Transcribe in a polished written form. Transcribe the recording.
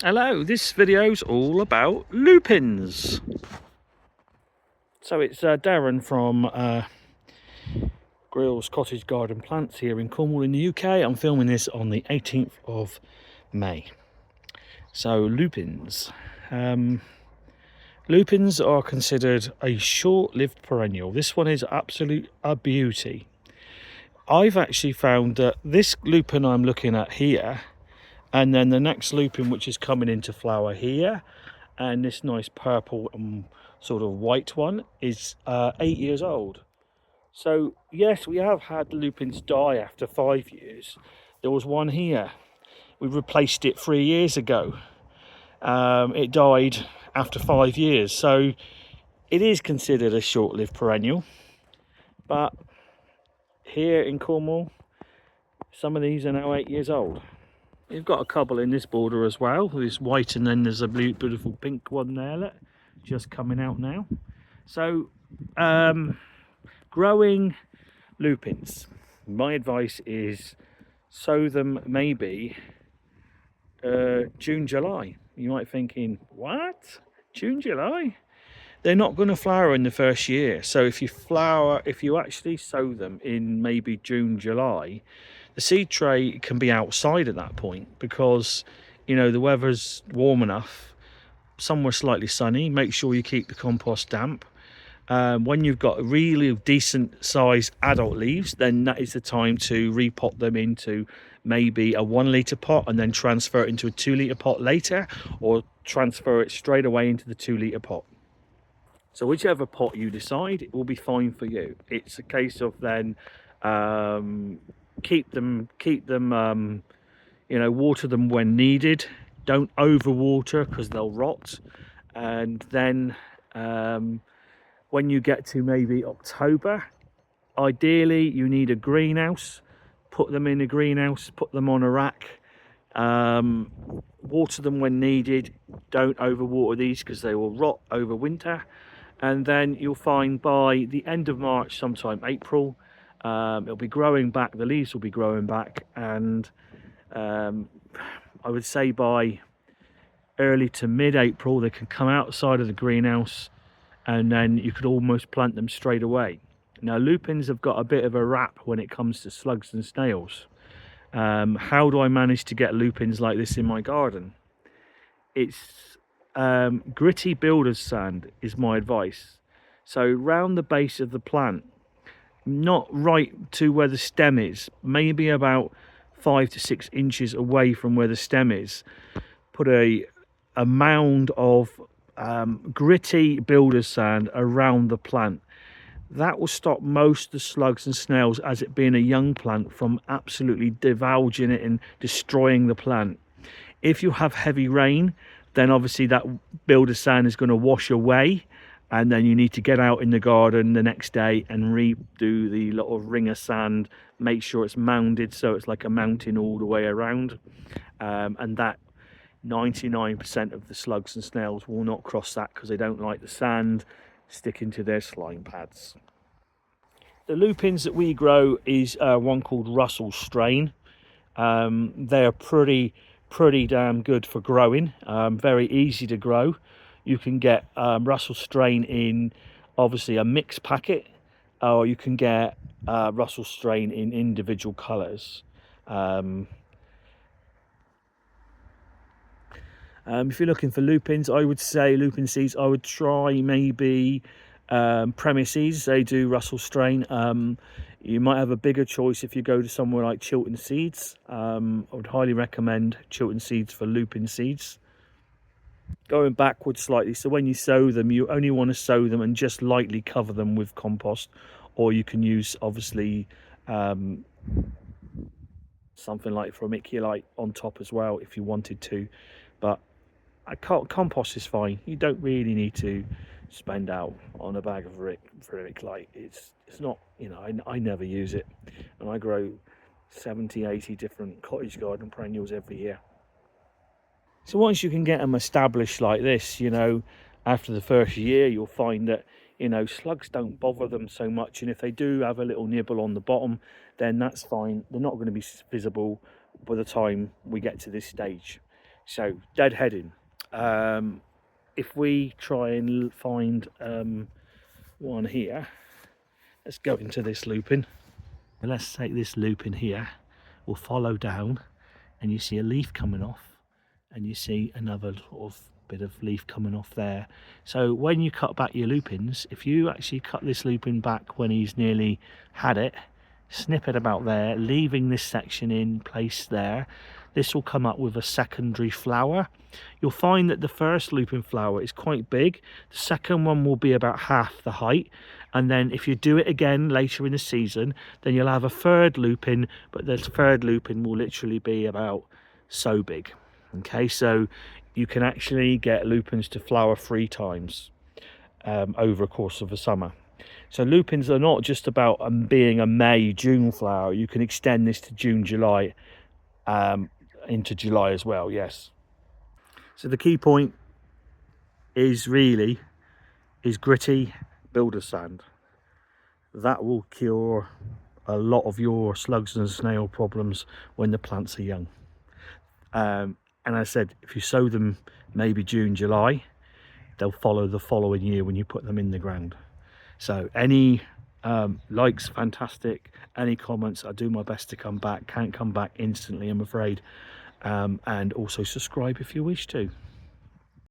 Hello, this video's all about lupins. So it's Darren from Grill's Cottage Garden Plants here in Cornwall in the UK. I'm filming this on the 18th of May. So lupins. Lupins are considered a short-lived perennial. This one is absolute a beauty. I've actually found that this lupin I'm looking at here, and then the next lupin which is coming into flower here, and this nice purple and sort of white one is 8 years old. So yes, we have had lupins die after 5 years. There was one here, we replaced it 3 years ago. It died after 5 years, so it is considered a short-lived perennial. But here in Cornwall, some of these are now 8 years old. You've got a couple in this border as well. There's white, and then there's a beautiful pink one there, look, just coming out now. So growing lupins, my advice is sow them maybe June, July. You might be thinking, what? June, July? They're not going to flower in the first year. So if you actually sow them in maybe June, July, the seed tray can be outside at that point, because you know the weather's warm enough, somewhere slightly sunny. Make sure you keep the compost damp. When you've got really decent sized adult leaves, then that is the time to repot them into maybe a 1 litre pot and then transfer it into a 2 litre pot later, or transfer it straight away into the 2 litre pot. So whichever pot you decide, it will be fine for you. It's a case of then keep them you know, water them when needed. Don't overwater because they'll rot. And then when you get to maybe October, ideally you need a greenhouse. Put them in a greenhouse, put them on a rack, water them when needed. Don't overwater these because they will rot over winter. And then you'll find by the end of March, sometime April, it'll be growing back, the leaves will be growing back, and I would say by early to mid-April they can come outside of the greenhouse, and then you could almost plant them straight away. Now lupins have got a bit of a rap when it comes to slugs and snails. How do I manage to get lupins like this in my garden? It's gritty builder's sand is my advice. So round the base of the plant, not right to where the stem is, maybe about 5 to 6 inches away from where the stem is, put a mound of gritty builder's sand around the plant. That will stop most of the slugs and snails, as it being a young plant, from absolutely devouring it and destroying the plant. If you have heavy rain, then obviously that builder sand is going to wash away, and then you need to get out in the garden the next day and redo the little ring of sand. Make sure it's mounded so it's like a mountain all the way around, and that 99% of the slugs and snails will not cross that because they don't like the sand sticking to their slime pads. The lupins that we grow is one called Russell strain. They're pretty damn good for growing, very easy to grow. You can get Russell strain in obviously a mixed packet, or you can get Russell strain in individual colours. If you're looking for lupins, I would say lupin seeds, I would try maybe Premier Seeds. They do Russell strain. You might have a bigger choice if you go to somewhere like Chiltern Seeds. I would highly recommend Chiltern Seeds for lupin seeds. Going backwards slightly, so when you sow them, you only want to sow them and just lightly cover them with compost, or you can use obviously something like vermiculite on top as well if you wanted to, but compost is fine. You don't really need to spend out on a bag of vermiculite. It's not, you know, I never use it, and I grow 70-80 different cottage garden perennials every year. So once you can get them established like this, you know, after the first year, you'll find that, you know, slugs don't bother them so much, and if they do have a little nibble on the bottom, then that's fine. They're not going to be visible by the time we get to this stage. So deadheading. If we try and find one here, let's go into this lupin. Let's take this lupin here. We'll follow down, and you see a leaf coming off, and you see another sort of bit of leaf coming off there. So when you cut back your lupins, if you actually cut this lupin back when he's nearly had it, snip it about there, leaving this section in place there, this will come up with a secondary flower. You'll find that the first lupin flower is quite big, the second one will be about half the height, and then if you do it again later in the season, then you'll have a third lupin, but the third lupin will literally be about so big. Okay, so you can actually get lupins to flower 3 times over a course of a summer. So lupins are not just about being a May, June flower. You can extend this to June, July, into July as well, yes. So the key point is gritty builder sand. That will cure a lot of your slugs and snail problems when the plants are young. And I said, if you sow them maybe June, July, they'll follow the following year when you put them in the ground. So any likes, fantastic. Any comments, I do my best to come back. Can't come back instantly, I'm afraid. And also subscribe if you wish to.